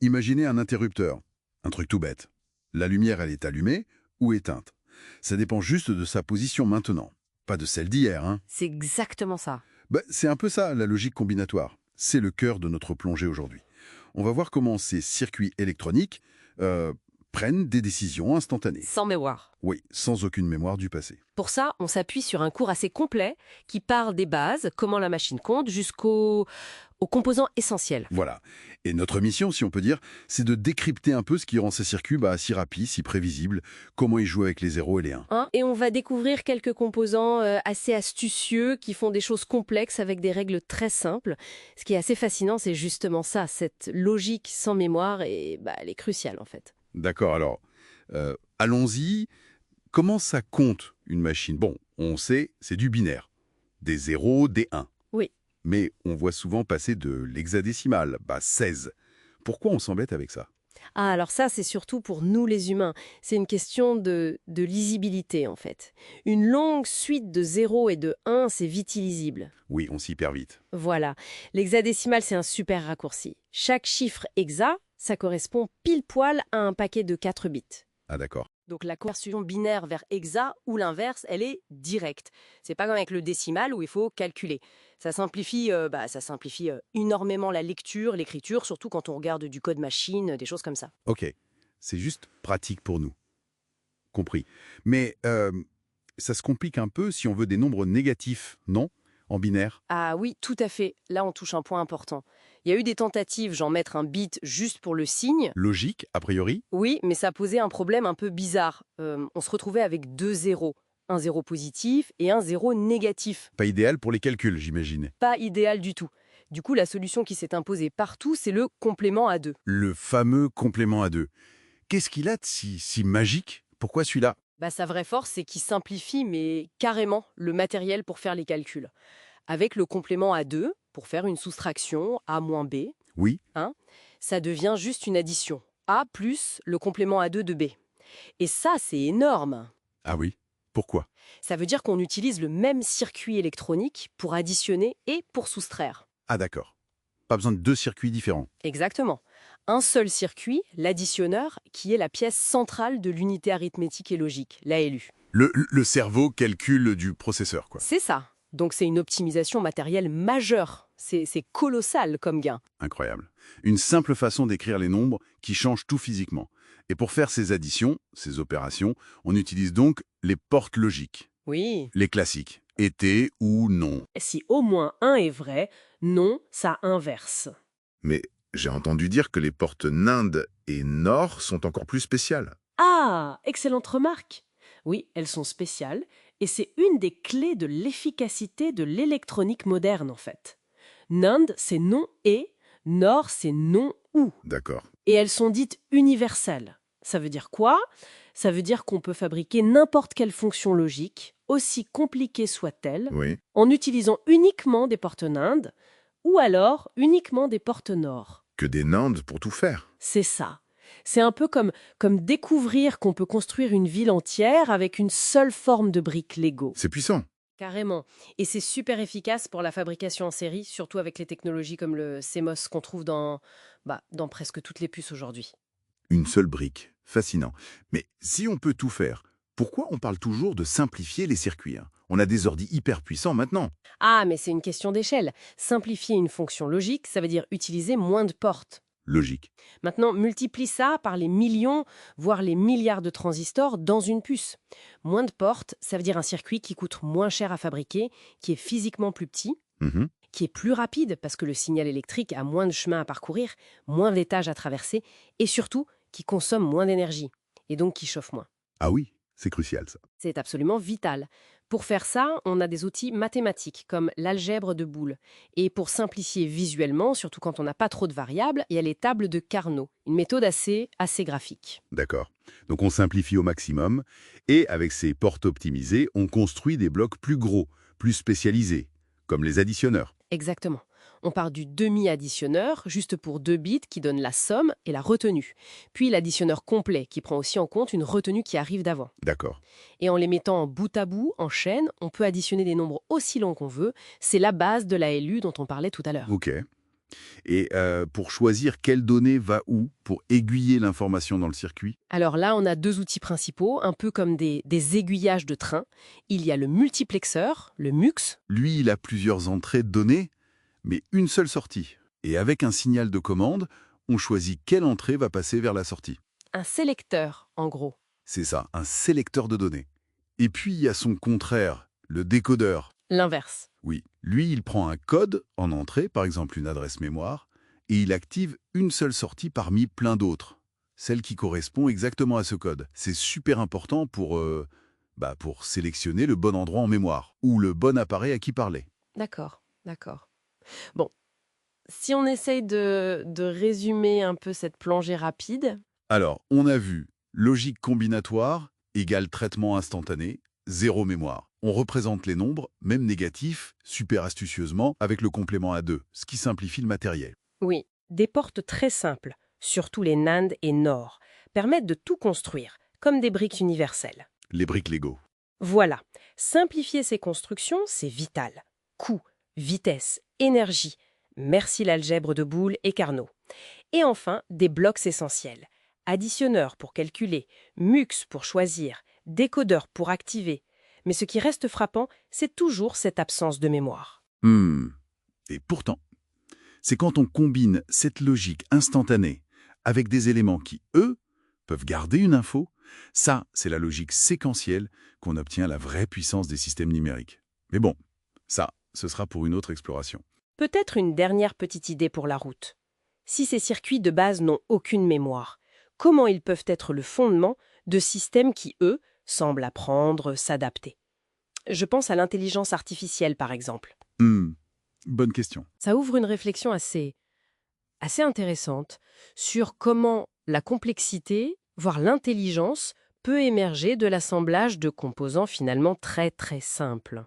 Imaginez un interrupteur. Un truc tout bête. La lumière, elle est allumée ou éteinte. Ça dépend juste de sa position maintenant. Pas de celle d'hier, hein. C'est exactement ça. C'est un peu ça, la logique combinatoire. C'est le cœur de notre plongée aujourd'hui. On va voir comment ces circuits électroniques prennent des décisions instantanées. Sans mémoire. Oui, sans aucune mémoire du passé. Pour ça, on s'appuie sur un cours assez complet qui part des bases, comment la machine compte, jusqu'aux composants essentiels. Voilà. Et notre mission, si on peut dire, c'est de décrypter un peu ce qui rend ces circuits si rapides, si prévisibles, comment ils jouent avec les 0 et les 1. Et on va découvrir quelques composants assez astucieux qui font des choses complexes avec des règles très simples. Ce qui est assez fascinant, c'est justement ça, cette logique sans mémoire, et elle est cruciale en fait. D'accord, alors, allons-y. Comment ça compte une machine? Bon, on sait, c'est du binaire. Des 0, des 1. Oui. Mais on voit souvent passer de l'hexadécimal, 16. Pourquoi on s'embête avec ça? Ah, alors ça, c'est surtout pour nous les humains. C'est une question de lisibilité, en fait. Une longue suite de 0 et de 1, c'est vite illisible. Oui, on s'y perd vite. Voilà. L'hexadécimal, c'est un super raccourci. Chaque chiffre hexa, ça correspond pile poil à un paquet de 4 bits. Ah d'accord. Donc la conversion binaire vers hexa ou l'inverse, elle est directe. C'est pas comme avec le décimal où il faut calculer. Ça simplifie, énormément la lecture, l'écriture, surtout quand on regarde du code machine, des choses comme ça. Ok, c'est juste pratique pour nous. Compris. Mais ça se complique un peu si on veut des nombres négatifs, non? En binaire? Ah oui, tout à fait. Là, on touche un point important. Il y a eu des tentatives, genre mettre un bit juste pour le signe. Logique, a priori? Oui, mais ça posait un problème un peu bizarre. On se retrouvait avec deux zéros. Un zéro positif et un zéro négatif. Pas idéal pour les calculs, j'imagine. Pas idéal du tout. Du coup, la solution qui s'est imposée partout, c'est le complément à deux. Le fameux complément à 2. Qu'est-ce qu'il a de si magique? Pourquoi celui-là? Sa vraie force, c'est qu'il simplifie, mais carrément, le matériel pour faire les calculs. Avec le complément à 2, pour faire une soustraction, A moins B, Oui, ça devient juste une addition. A plus le complément à 2 de B. Et ça, c'est énorme. ah oui. Pourquoi? Ça veut dire qu'on utilise le même circuit électronique pour additionner et pour soustraire. Ah d'accord. Pas besoin de 2 circuits différents. Exactement. Un seul circuit, l'additionneur, qui est la pièce centrale de l'unité arithmétique et logique, l'ALU. Le cerveau calcule du processeur, quoi. C'est ça. Donc c'est une optimisation matérielle majeure. C'est colossal comme gain. Incroyable. Une simple façon d'écrire les nombres qui change tout physiquement. Et pour faire ces additions, ces opérations, on utilise donc les portes logiques. Oui. Les classiques. Été ou non. Si au moins un est vrai, non, ça inverse. Mais j'ai entendu dire que les portes NAND et NOR sont encore plus spéciales. Ah, excellente remarque. Oui, elles sont spéciales, et c'est une des clés de l'efficacité de l'électronique moderne, en fait. NAND, c'est non et, NOR, c'est non ou. D'accord. Et elles sont dites universelles. Ça veut dire quoi? Ça veut dire qu'on peut fabriquer n'importe quelle fonction logique, aussi compliquée soit-elle, Oui. en utilisant uniquement des portes NAND, ou alors uniquement des portes NOR. Que des NAND pour tout faire. C'est ça. C'est un peu comme découvrir qu'on peut construire une ville entière avec une seule forme de briques Lego. C'est puissant. Carrément. Et c'est super efficace pour la fabrication en série, surtout avec les technologies comme le CMOS qu'on trouve dans presque toutes les puces aujourd'hui. Une seule brique. Fascinant. Mais si on peut tout faire, pourquoi on parle toujours de simplifier les circuits? On a des ordis hyper puissants maintenant. Ah, mais c'est une question d'échelle. Simplifier une fonction logique, ça veut dire utiliser moins de portes. Logique. Maintenant, multiplie ça par les millions, voire les milliards de transistors dans une puce. Moins de portes, ça veut dire un circuit qui coûte moins cher à fabriquer, qui est physiquement plus petit, Mhm. qui est plus rapide parce que le signal électrique a moins de chemin à parcourir, moins d'étages à traverser, et surtout qui consomme moins d'énergie, et donc qui chauffe moins. Ah oui, c'est crucial ça. C'est absolument vital. Pour faire ça, on a des outils mathématiques comme l'algèbre de Boole. Et pour simplifier visuellement, surtout quand on n'a pas trop de variables, il y a les tables de Carnot, une méthode assez graphique. D'accord. Donc on simplifie au maximum et avec ces portes optimisées, on construit des blocs plus gros, plus spécialisés, comme les additionneurs. Exactement. On part du demi-additionneur, juste pour 2 bits, qui donne la somme et la retenue. Puis l'additionneur complet, qui prend aussi en compte une retenue qui arrive d'avant. D'accord. Et en les mettant bout à bout, en chaîne, on peut additionner des nombres aussi longs qu'on veut. C'est la base de la LU dont on parlait tout à l'heure. Ok. Et pour choisir quelle donnée va où, pour aiguiller l'information dans le circuit? Alors là, on a deux outils principaux, un peu comme des aiguillages de train. Il y a le multiplexeur, le MUX. Lui, il a plusieurs entrées de données, mais une seule sortie. Et avec un signal de commande, on choisit quelle entrée va passer vers la sortie. Un sélecteur, en gros. C'est ça, un sélecteur de données. Et puis, il y a son contraire, le décodeur. L'inverse. Oui, lui, il prend un code en entrée, par exemple une adresse mémoire, et il active une seule sortie parmi plein d'autres, celle qui correspond exactement à ce code. C'est super important pour sélectionner le bon endroit en mémoire, ou le bon appareil à qui parler. D'accord, d'accord. Bon, si on essaye de résumer un peu cette plongée rapide, Alors, on a vu logique combinatoire égale traitement instantané, zéro mémoire. On représente les nombres, même négatifs, super astucieusement, avec le complément à 2, ce qui simplifie le matériel. oui, des portes très simples, surtout les NAND et NOR, permettent de tout construire, comme des briques universelles. Les briques Lego. Voilà, simplifier ces constructions, c'est vital. Coût, vitesse, énergie, merci l'algèbre de Boole et Carnot. Et enfin, des blocs essentiels. Additionneur pour calculer, MUX pour choisir, décodeur pour activer. Mais ce qui reste frappant, c'est toujours cette absence de mémoire. Et pourtant, c'est quand on combine cette logique instantanée avec des éléments qui, eux, peuvent garder une info, ça, c'est la logique séquentielle qu'on obtient la vraie puissance des systèmes numériques. Mais bon, ça, ce sera pour une autre exploration. Peut-être une dernière petite idée pour la route. Si ces circuits de base n'ont aucune mémoire, comment ils peuvent être le fondement de systèmes qui, eux, semblent apprendre, s'adapter? Je pense à l'intelligence artificielle, par exemple. Bonne question. Ça ouvre une réflexion assez intéressante sur comment la complexité, voire l'intelligence, peut émerger de l'assemblage de composants finalement très très simples.